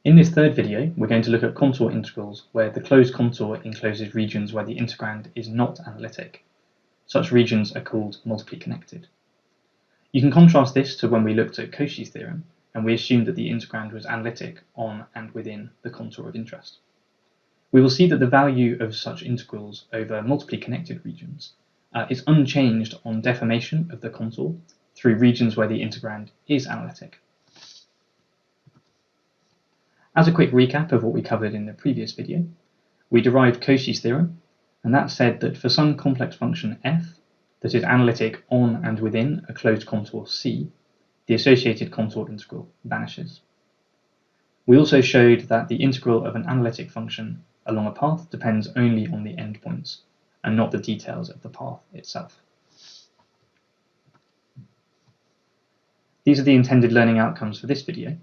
In this third video, we're going to look at contour integrals where the closed contour encloses regions where the integrand is not analytic. Such regions are called multiply connected. You can contrast this to when we looked at Cauchy's theorem, and we assumed that the integrand was analytic on and within the contour of interest. We will see that the value of such integrals over multiply connected regions is unchanged on deformation of the contour through regions where the integrand is analytic. As a quick recap of what we covered in the previous video, we derived Cauchy's theorem, and that said that for some complex function f that is analytic on and within a closed contour C, the associated contour integral vanishes. We also showed that the integral of an analytic function along a path depends only on the endpoints and not the details of the path itself. These are the intended learning outcomes for this video.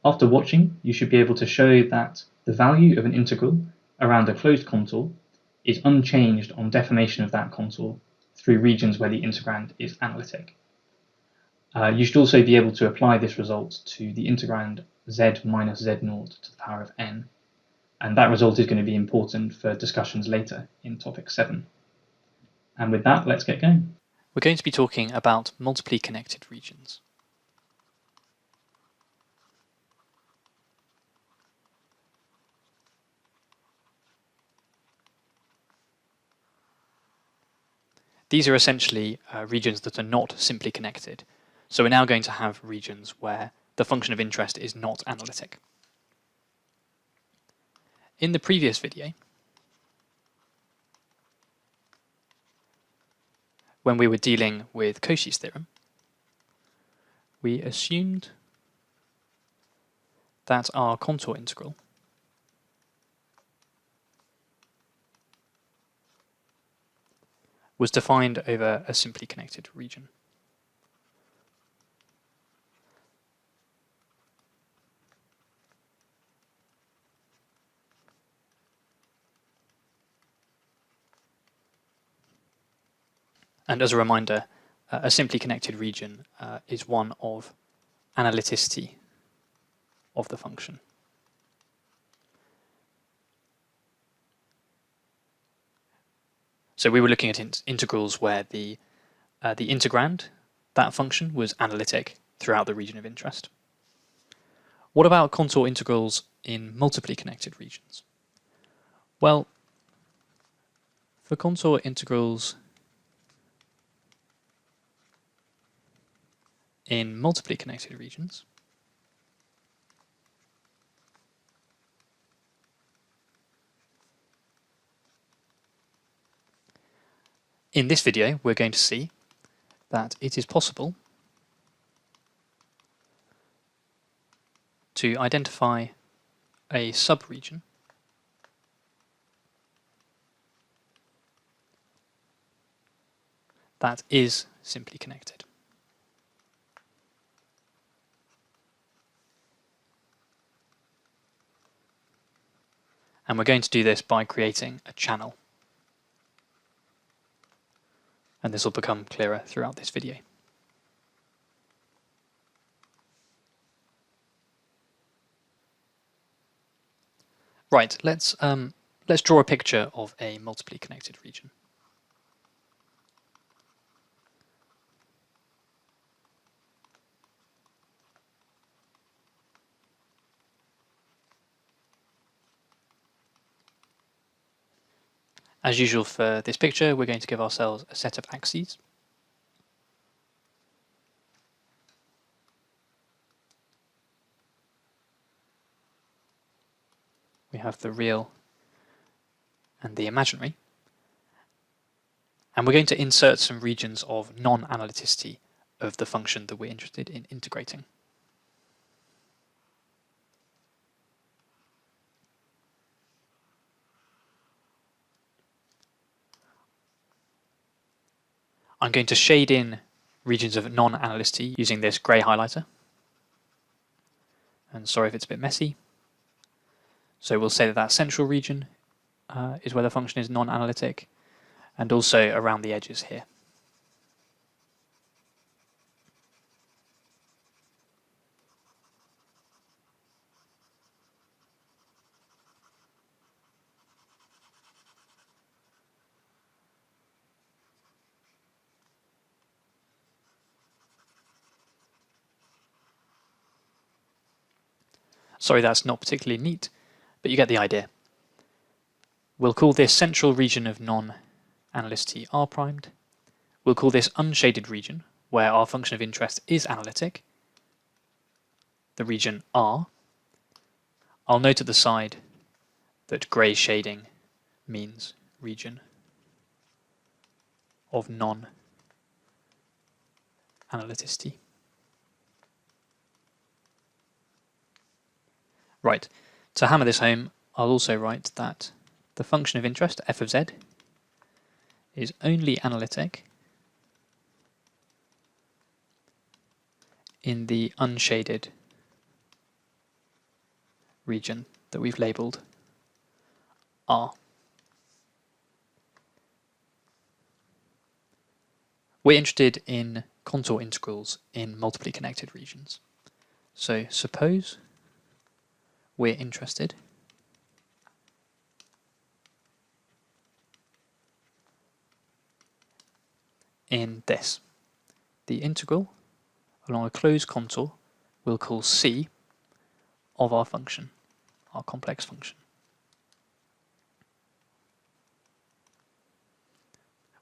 After watching, you should be able to show that the value of an integral around a closed contour is unchanged on deformation of that contour through regions where the integrand is analytic. You should also be able to apply this result to the integrand z minus z0 to the power of n, and that result is going to be important for discussions later in topic 7. And with that, let's get going. We're going to be talking about multiply connected regions. These are essentially regions that are not simply connected. So we're now going to have regions where the function of interest is not analytic. In the previous video, when we were dealing with Cauchy's theorem, we assumed that our contour integral was defined over a simply connected region. And as a reminder, a simply connected region is one of analyticity of the function. So we were looking at integrals where the integrand, that function, was analytic throughout the region of interest. What about contour integrals in multiply connected regions? Well, for contour integrals in multiply connected regions, in this video, we're going to see that it is possible to identify a subregion that is simply connected. And we're going to do this by creating a channel. And this will become clearer throughout this video. Right, let's draw a picture of a multiply connected region. As usual for this picture, we're going to give ourselves a set of axes. We have the real and the imaginary. And we're going to insert some regions of non-analyticity of the function that we're interested in integrating. I'm going to shade in regions of non-analyticity using this grey highlighter. And sorry if it's a bit messy. So we'll say that that central region is where the function is non-analytic, and also around the edges here. Sorry, that's not particularly neat, but you get the idea. We'll call this central region of non-analyticity R primed. We'll call this unshaded region, where our function of interest is analytic, the region R. I'll note at the side that grey shading means region of non-analyticity. Right, to hammer this home, I'll also write that the function of interest, f of z, is only analytic in the unshaded region that we've labelled R. We're interested in contour integrals in multiply connected regions. So suppose we're interested in this. The integral along a closed contour we'll call C of our function, our complex function.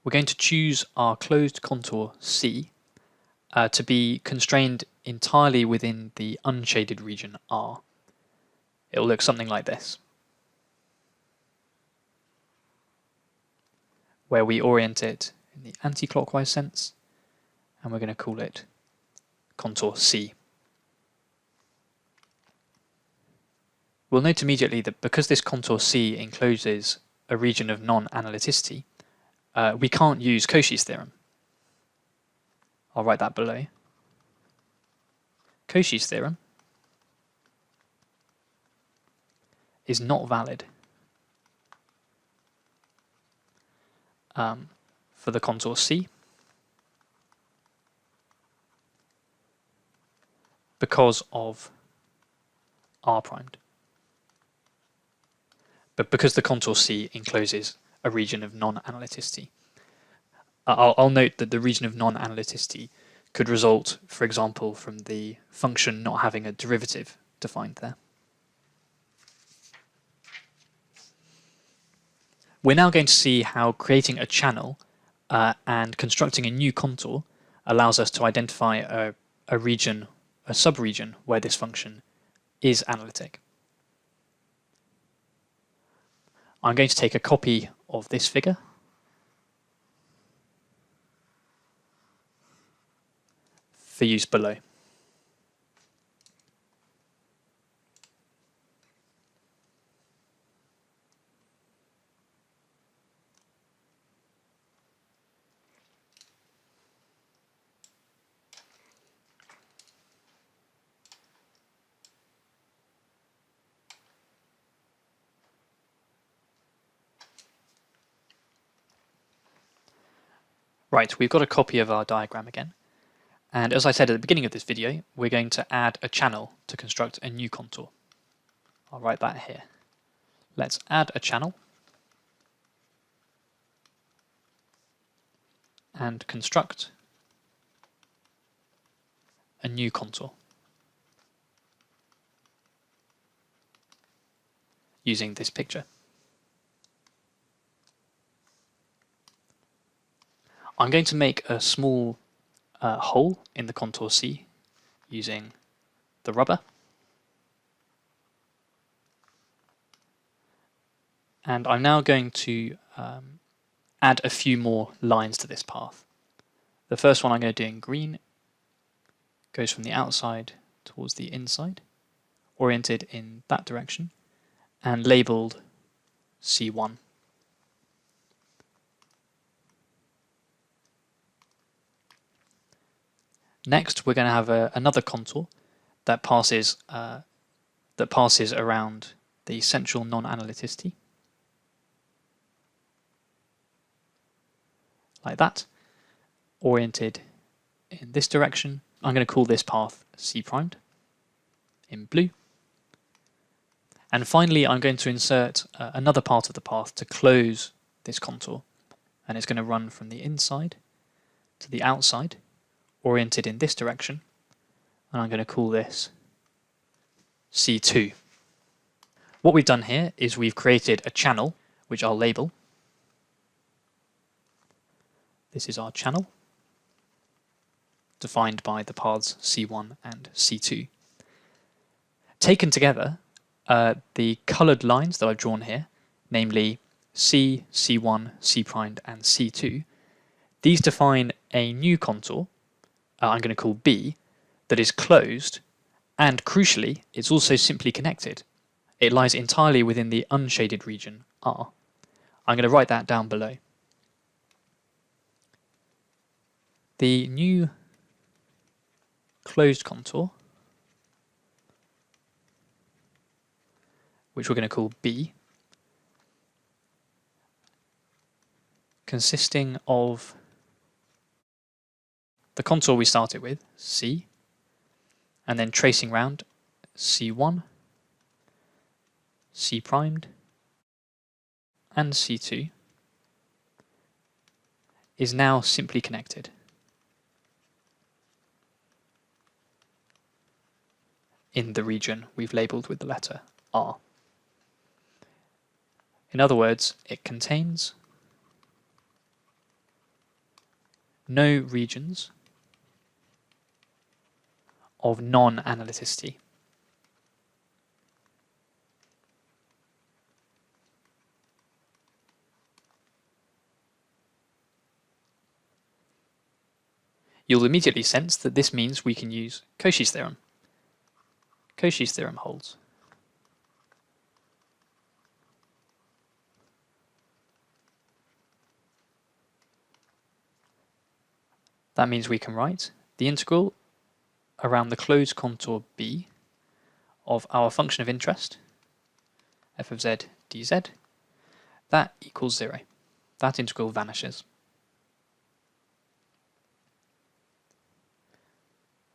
We're going to choose our closed contour C to be constrained entirely within the unshaded region R. It will look something like this, where we orient it in the anti-clockwise sense, and we're going to call it contour C. We'll note immediately that because this contour C encloses a region of non-analyticity, we can't use Cauchy's theorem. I'll write that below. Cauchy's theorem is not valid for the contour C because of R primed. But because the contour C encloses a region of non-analyticity. I'll note that the region of non-analyticity could result, for example, from the function not having a derivative defined there. We're now going to see how creating a channel and constructing a new contour allows us to identify a region, a subregion where this function is analytic. I'm going to take a copy of this figure for use below. Right, we've got a copy of our diagram again. And as I said at the beginning of this video, we're going to add a channel to construct a new contour. I'll write that here. Let's add a channel and construct a new contour using this picture. I'm going to make a small hole in the contour C using the rubber. And I'm now going to add a few more lines to this path. The first one I'm going to do in green goes from the outside towards the inside, oriented in that direction, and labelled C1. Next, we're going to have another contour that passes around the central non-analyticity, like that, oriented in this direction. I'm going to call this path C primed in blue. And finally, I'm going to insert another part of the path to close this contour, and it's going to run from the inside to the outside, oriented in this direction, and I'm going to call this C2. What we've done here is we've created a channel, which I'll label. This is our channel, defined by the paths C1 and C2. Taken together, the coloured lines that I've drawn here, namely C, C1, C prime, and C2, these define a new contour, I'm going to call B, that is closed, and crucially, it's also simply connected. It lies entirely within the unshaded region R. I'm going to write that down below. The new closed contour, which we're going to call B, consisting of the contour we started with, C, and then tracing round C1, C primed, and C2, is now simply connected. In the region we've labelled with the letter R. In other words, it contains no regions of non-analyticity. You'll immediately sense that this means we can use Cauchy's theorem. Cauchy's theorem holds. That means we can write the integral around the closed contour B of our function of interest, f of z dz, that equals 0. That integral vanishes.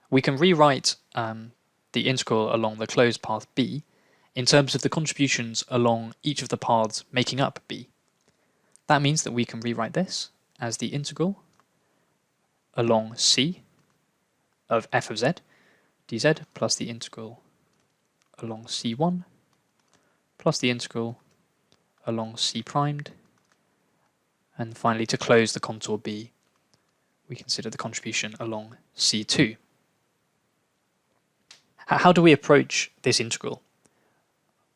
We can rewrite the integral along the closed path B in terms of the contributions along each of the paths making up B. That means that we can rewrite this as the integral along C of f of z dz plus the integral along C1 plus the integral along C primed, and finally to close the contour B we consider the contribution along C2. How do we approach this integral?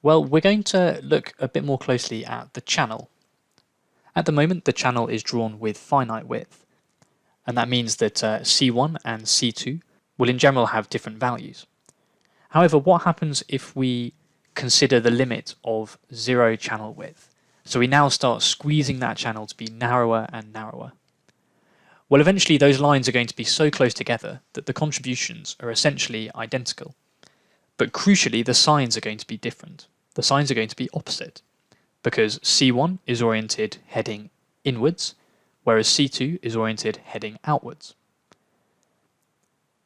Well, we're going to look a bit more closely at the channel. At the moment, the channel is drawn with finite width, and that means that C1 and C2 will in general have different values. However, what happens if we consider the limit of 0 channel width? So we now start squeezing that channel to be narrower and narrower. Well, eventually those lines are going to be so close together that the contributions are essentially identical. But crucially, the signs are going to be different. The signs are going to be opposite, because C1 is oriented heading inwards, whereas C2 is oriented heading outwards.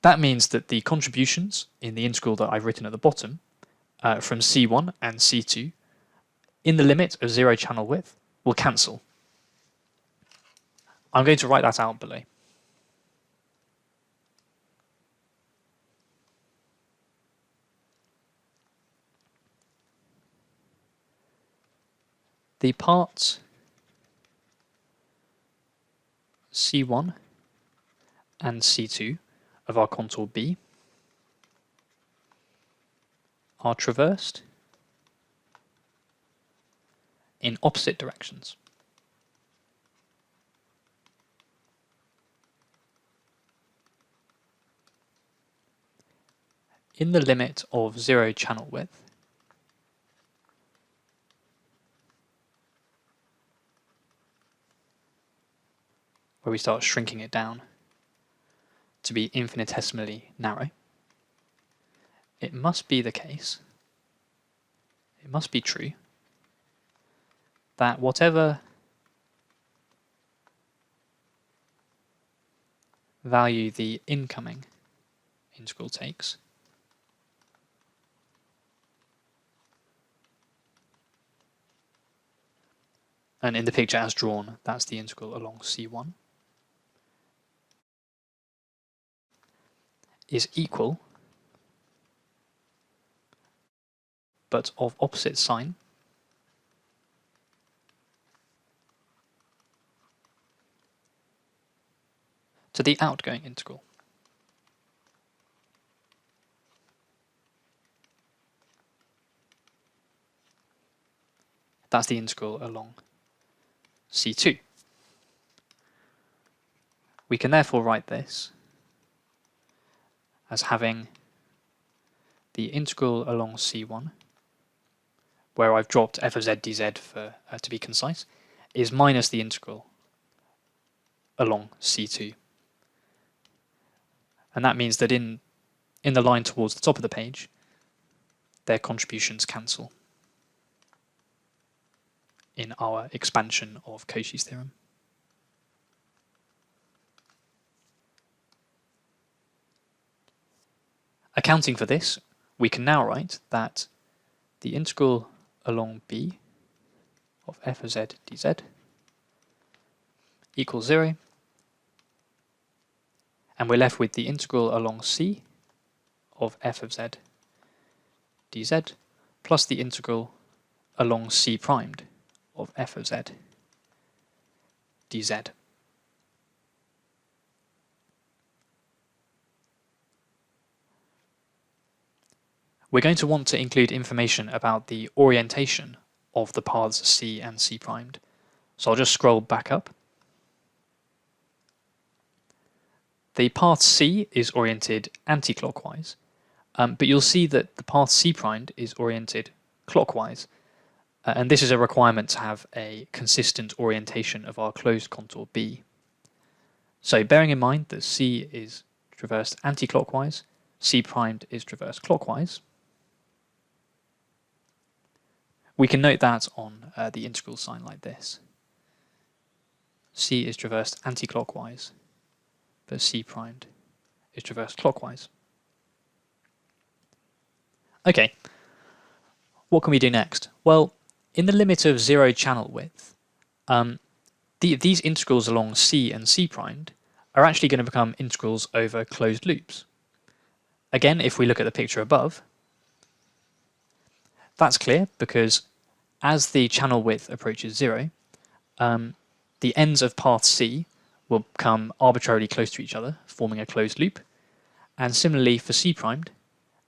That means that the contributions in the integral that I've written at the bottom from C1 and C2 in the limit of 0 channel width will cancel. I'm going to write that out below. The parts C1 and C2 of our contour B are traversed in opposite directions. In the limit of 0 channel width, where we start shrinking it down to be infinitesimally narrow, it must be the case, it must be true, that whatever value the incoming integral takes, and in the picture as drawn, that's the integral along C1, is equal but of opposite sign, to the outgoing integral. That's the integral along C2. We can therefore write this as having the integral along C1, where I've dropped f of z dz for to be concise, is minus the integral along C2. And that means that in the line towards the top of the page, their contributions cancel in our expansion of Cauchy's theorem. Accounting for this, we can now write that the integral along B of f of z dz equals 0, and we're left with the integral along C of f of z dz plus the integral along C primed of f of z dz. We're going to want to include information about the orientation of the paths C and C primed. So I'll just scroll back up. The path C is oriented anti-clockwise, but you'll see that the path C primed is oriented clockwise. And this is a requirement to have a consistent orientation of our closed contour B. So bearing in mind that C is traversed anti-clockwise, C primed is traversed clockwise, we can note that on the integral sign like this. C is traversed anti-clockwise, but C primed is traversed clockwise. Okay, what can we do next? Well, in the limit of 0 channel width, these integrals along C and C primed are actually going to become integrals over closed loops. Again, if we look at the picture above, that's clear because as the channel width approaches 0, the ends of path C will become arbitrarily close to each other, forming a closed loop. And similarly for C primed,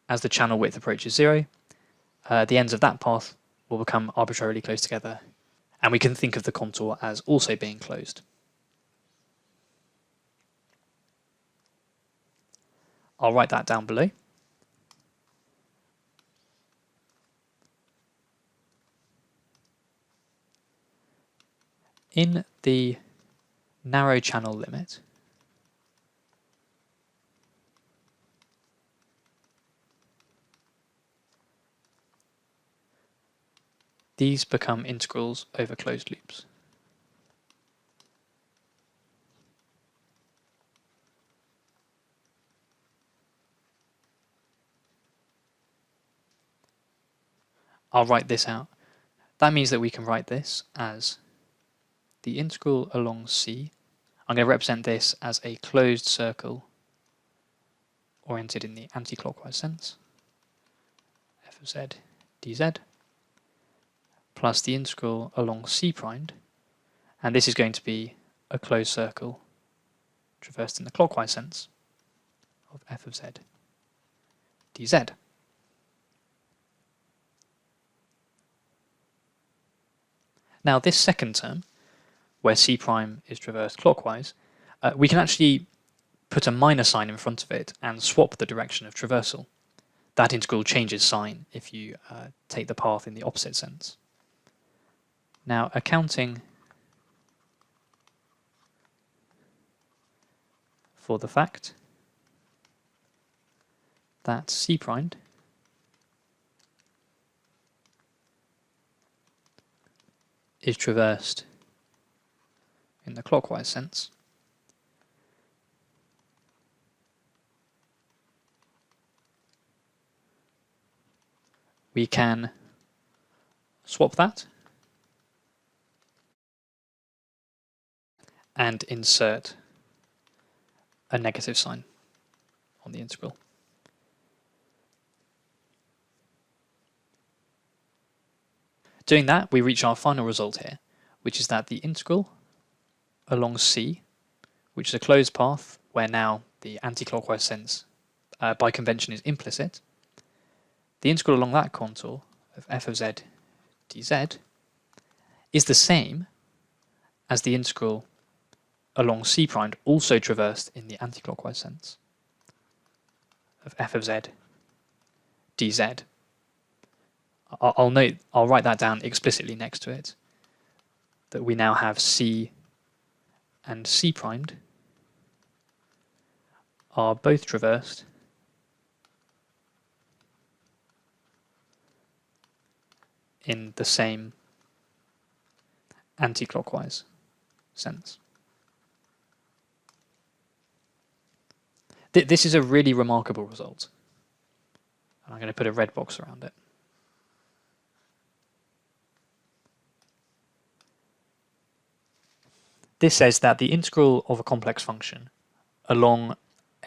as the channel width approaches 0, the ends of that path will become arbitrarily close together, and we can think of the contour as also being closed. I'll write that down below. In the narrow channel limit, these become integrals over closed loops. I'll write this out. That means that we can write this as the integral along C. I'm going to represent this as a closed circle oriented in the anti-clockwise sense, f of z dz, plus the integral along C primed, and this is going to be a closed circle traversed in the clockwise sense of f of z dz. Now this second term, where C prime is traversed clockwise, we can actually put a minus sign in front of it and swap the direction of traversal. That integral changes sign if you take the path in the opposite sense. Now, accounting for the fact that C primed is traversed in the clockwise sense, we can swap that and insert a negative sign on the integral. Doing that, we reach our final result here, which is that the integral along C, which is a closed path where now the anti-clockwise sense by convention is implicit, the integral along that contour of f of z dz is the same as the integral along C prime also traversed in the anti-clockwise sense of f of z dz. I'll write that down explicitly next to it, that we now have C and C primed are both traversed in the same anti-clockwise sense. This is a really remarkable result. And I'm going to put a red box around it. This says that the integral of a complex function along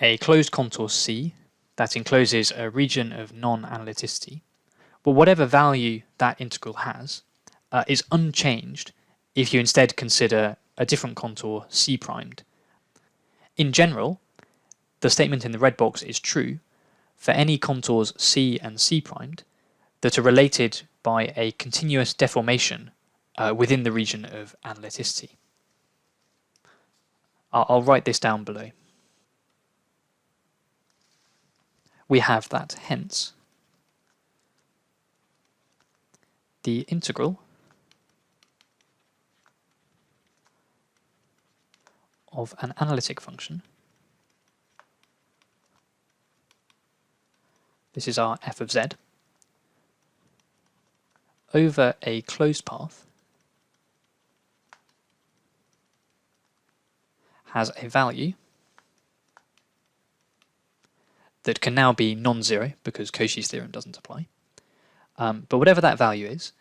a closed contour C that encloses a region of non-analyticity, but whatever value that integral has, is unchanged if you instead consider a different contour C primed. In general, the statement in the red box is true for any contours C and C primed that are related by a continuous deformation within the region of analyticity. I'll write this down below. We have that hence the integral of an analytic function, this is our f of z, over a closed path has a value that can now be non-zero because Cauchy's theorem doesn't apply. But whatever that value is,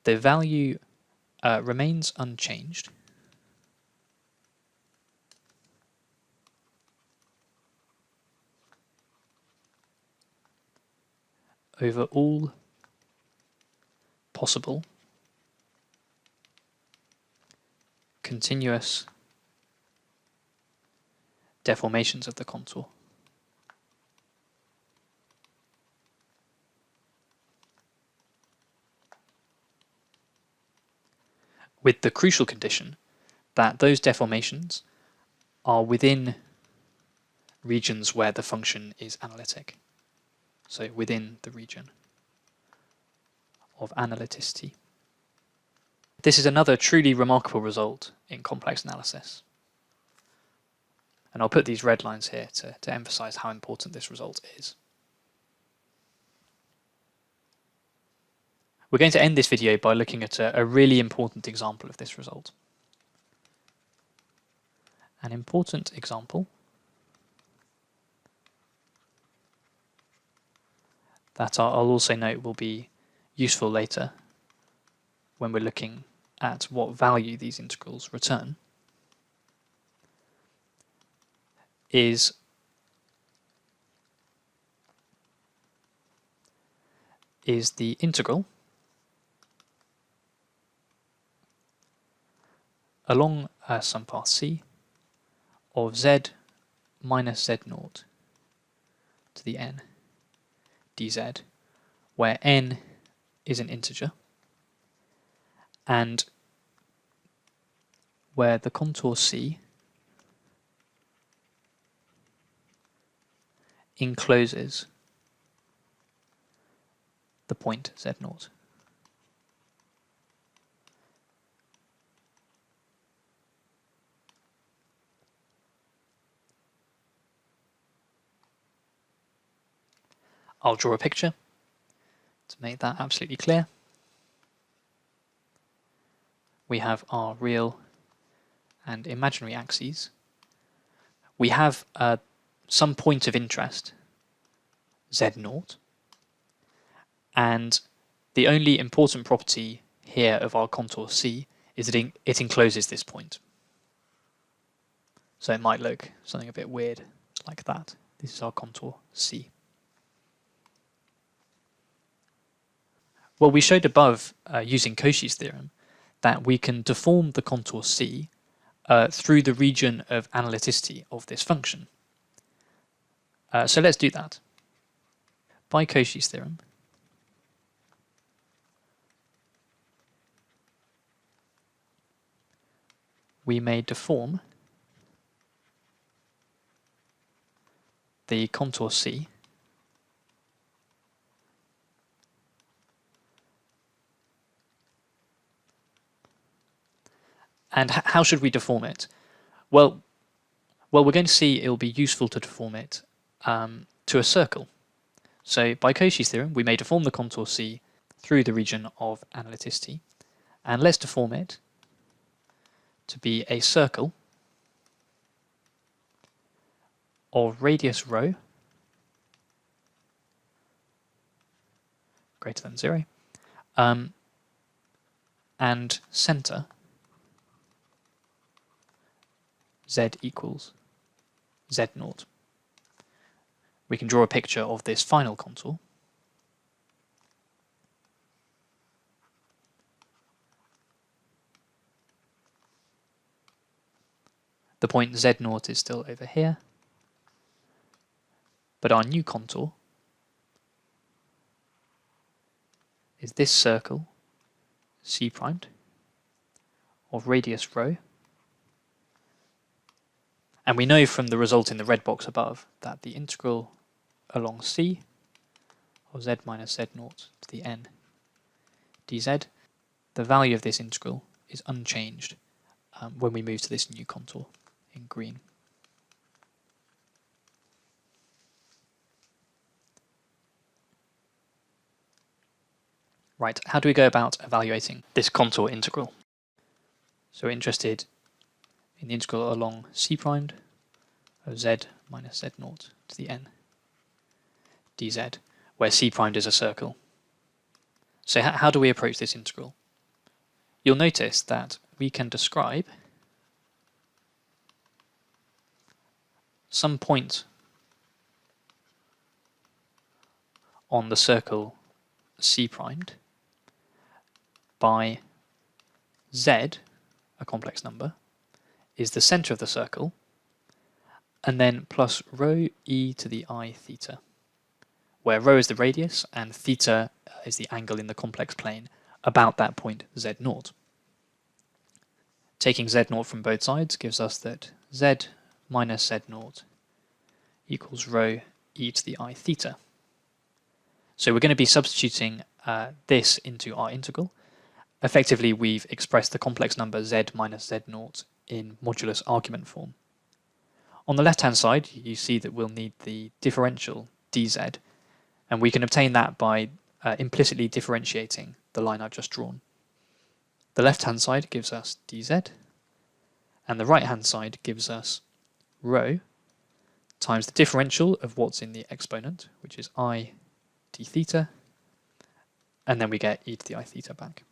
the value remains unchanged over all possible continuous deformations of the contour. With the crucial condition that those deformations are within regions where the function is analytic. So within the region of analyticity. This is another truly remarkable result in complex analysis. And I'll put these red lines here to emphasize how important this result is. We're going to end this video by looking at a really important example of this result. An important example that I'll also note will be useful later when we're looking at what value these integrals return, is the integral along some path C of z minus z naught to the n dz, where n is an integer and where the contour C encloses the point z naught. I'll draw a picture to make that absolutely clear. We have our real and imaginary axes. We have some point of interest, z naught, and the only important property here of our contour C is that it encloses this point. So it might look something a bit weird like that. This is our contour C. Well, we showed above, using Cauchy's theorem, that we can deform the contour C through the region of analyticity of this function. So let's do that. By Cauchy's theorem, we may deform the contour C and how should we deform it? Well, we're going to see it will be useful to deform it to a circle. So by Cauchy's theorem, we may deform the contour C through the region of analyticity, and let's deform it to be a circle of radius rho greater than 0, and center z equals z0. We can draw a picture of this final contour. The point z0 is still over here, but our new contour is this circle C primed of radius rho, and we know from the result in the red box above that the integral along C of z minus z0 to the n dz, the value of this integral is unchanged when we move to this new contour in green. Right, how do we go about evaluating this contour integral? So we're interested in the integral along C primed of z minus z0 to the n dz, where C primed is a circle. So how do we approach this integral? You'll notice that we can describe some point on the circle C primed by z, a complex number, is the center of the circle, and then plus rho e to the I theta, where rho is the radius and theta is the angle in the complex plane about that point z0. Taking z0 from both sides gives us that z minus z0 equals rho e to the I theta. So we're going to be substituting this into our integral. Effectively, we've expressed the complex number z minus z0 in modulus argument form. On the left-hand side, you see that we'll need the differential dz, and we can obtain that by implicitly differentiating the line I've just drawn. The left-hand side gives us dz, and the right-hand side gives us rho times the differential of what's in the exponent, which is I d theta, and then we get e to the I theta back.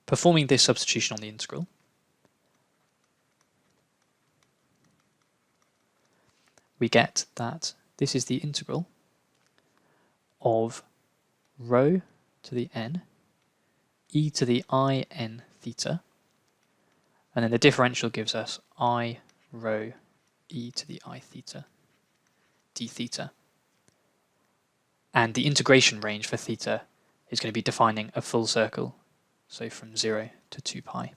Performing this substitution on the integral, we get that this is the integral of rho to the n e to the I n theta, and then the differential gives us I rho e to the I theta d theta. And the integration range for theta is going to be defining a full circle, so from 0 to 2 pi.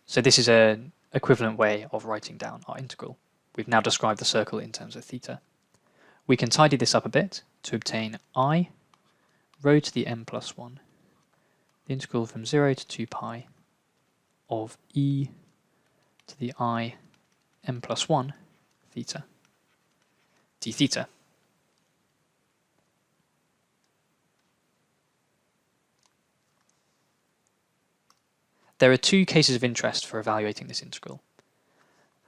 So this is an equivalent way of writing down our integral. We've now described the circle in terms of theta. We can tidy this up a bit to obtain I rho to the n plus 1, the integral from 0 to 2 pi of e to the I n plus 1 theta d theta. There are two cases of interest for evaluating this integral.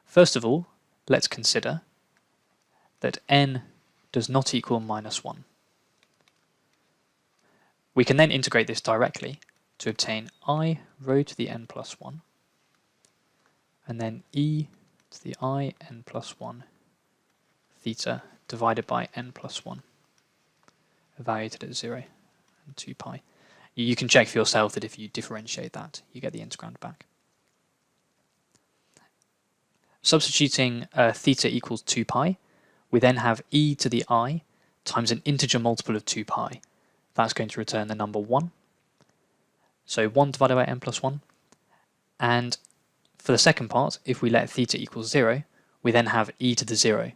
First of all, let's consider that n does not equal minus 1. We can then integrate this directly to obtain I rho to the n plus 1, and then e to the I n plus 1 theta divided by n plus 1, evaluated at 0 and 2 pi. You can check for yourself that if you differentiate that, you get the integrand back. Substituting theta equals 2 pi, we then have e to the I times an integer multiple of 2 pi. That's going to return the number 1. So 1 divided by n plus 1. And for the second part, if we let theta equal 0, we then have e to the 0,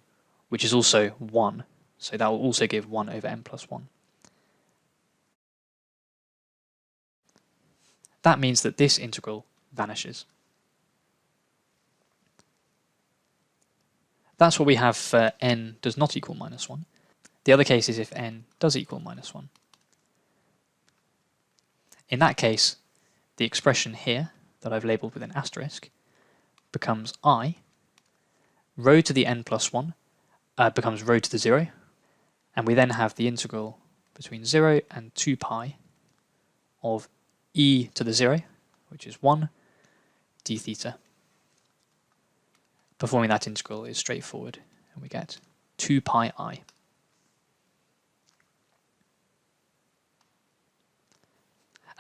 which is also 1. So that will also give 1 over n plus 1. That means that this integral vanishes. That's what we have for n does not equal minus 1. The other case is if n does equal minus 1. In that case, the expression here that I've labelled with an asterisk becomes I, rho to the n plus 1 becomes rho to the 0, and we then have the integral between 0 and 2 pi of e to the 0, which is 1, d theta. Performing that integral is straightforward, and we get 2 pi I.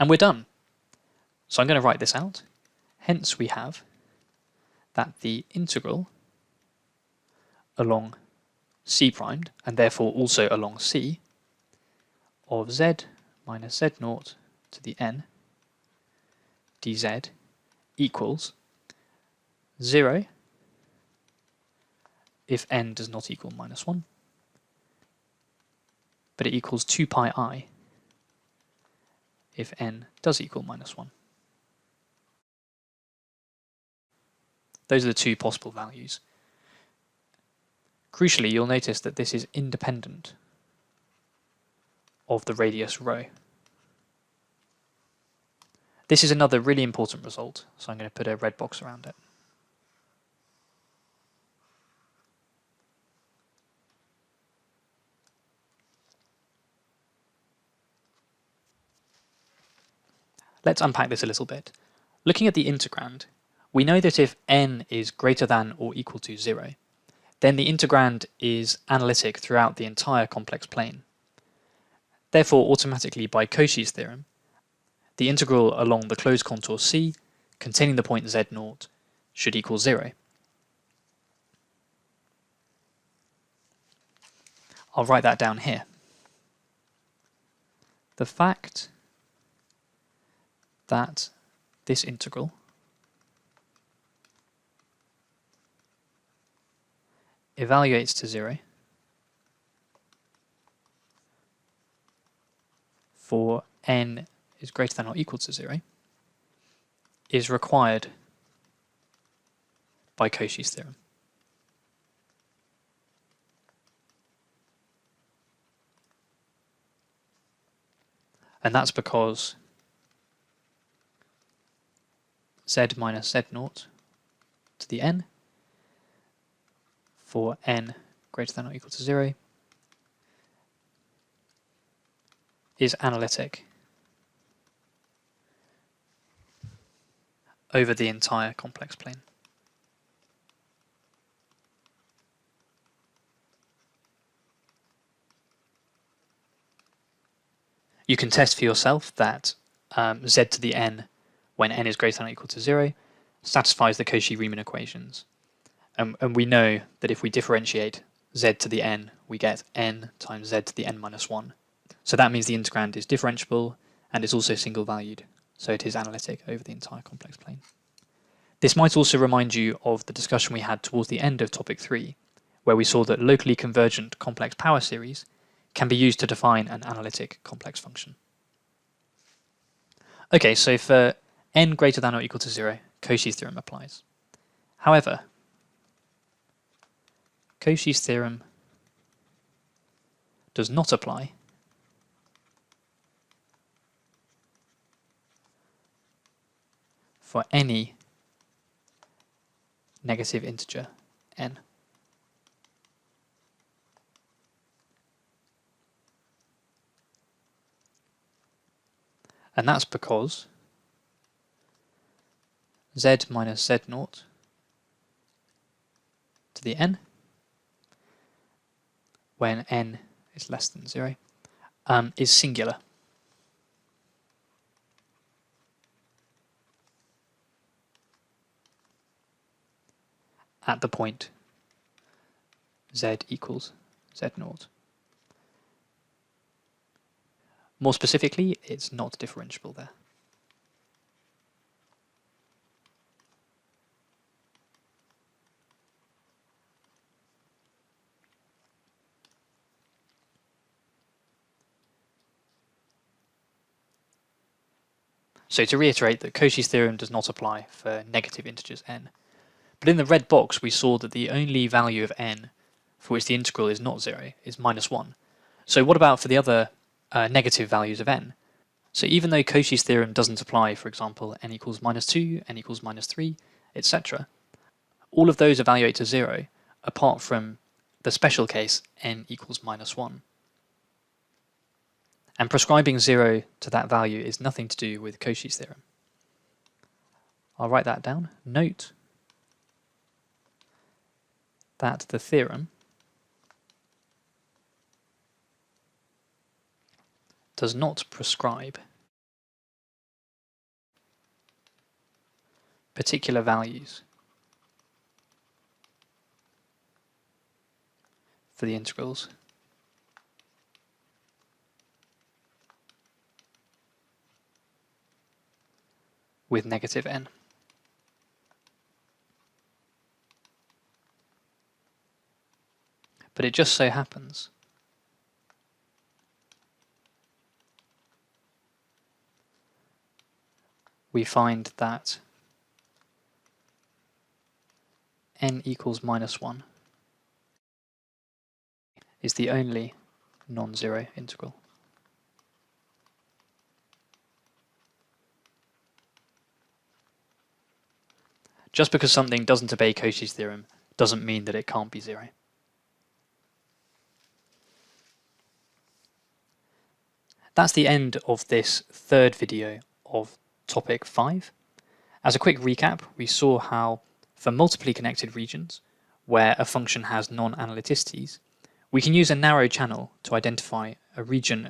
And we're done. So I'm going to write this out. Hence we have that the integral along c primed, and therefore also along c, of z minus z naught to the n dz equals 0 if n does not equal minus 1, but it equals 2 pi I if n does equal minus 1. Those are the two possible values. Crucially, you'll notice that this is independent of the radius rho. This is another really important result, so I'm going to put a red box around it. Let's unpack this a little bit. Looking at the integrand, we know that if n is greater than or equal to 0, then the integrand is analytic throughout the entire complex plane. Therefore, automatically by Cauchy's theorem, the integral along the closed contour C containing the point z0 should equal 0. I'll write that down here. The fact that this integral evaluates to 0 for n is greater than or equal to 0 is required by Cauchy's theorem. And that's because z minus z0 to the n for n greater than or equal to 0 is analytic over the entire complex plane. You can test for yourself that z to the n when n is greater than or equal to 0 satisfies the Cauchy-Riemann equations. And we know that if we differentiate z to the n, we get n times z to the n minus 1. So that means the integrand is differentiable and is also single valued. So it is analytic over the entire complex plane. This might also remind you of the discussion we had towards the end of topic 3, where we saw that locally convergent complex power series can be used to define an analytic complex function. Okay, so for n greater than or equal to 0, Cauchy's theorem applies. However, Cauchy's theorem does not apply for any negative integer n. And that's because z minus z0 to the n, when n is less than 0, is singular. At the point z equals z0. More specifically, it's not differentiable there. So to reiterate that Cauchy's theorem does not apply for negative integers n. But in the red box we saw that the only value of n for which the integral is not 0 is -1. So what about for the other negative values of n? So even though Cauchy's theorem doesn't apply, for example, n equals -2, n equals -3, etc., all of those evaluate to 0 apart from the special case n equals -1. And prescribing 0 to that value is nothing to do with Cauchy's theorem. I'll write that down. Note that the theorem does not prescribe particular values for the integrals with negative n. But it just so happens we find that n equals -1 is the only non-zero integral. Just because something doesn't obey Cauchy's theorem doesn't mean that it can't be 0. That's the end of this third video of topic 5. As a quick recap, we saw how for multiply connected regions, where a function has non-analyticities, we can use a narrow channel to identify a subregion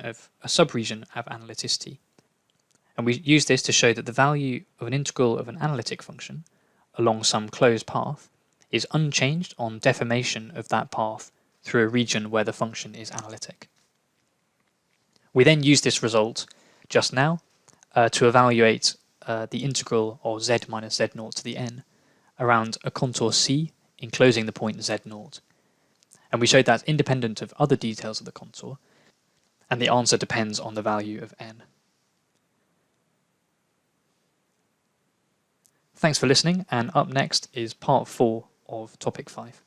of analyticity. And we use this to show that the value of an integral of an analytic function along some closed path is unchanged on deformation of that path through a region where the function is analytic. We then use this result just now to evaluate the integral of z minus z0 to the n around a contour C enclosing the point z0. And we showed that independent of other details of the contour, and the answer depends on the value of n. Thanks for listening, and up next is part 4 of topic 5.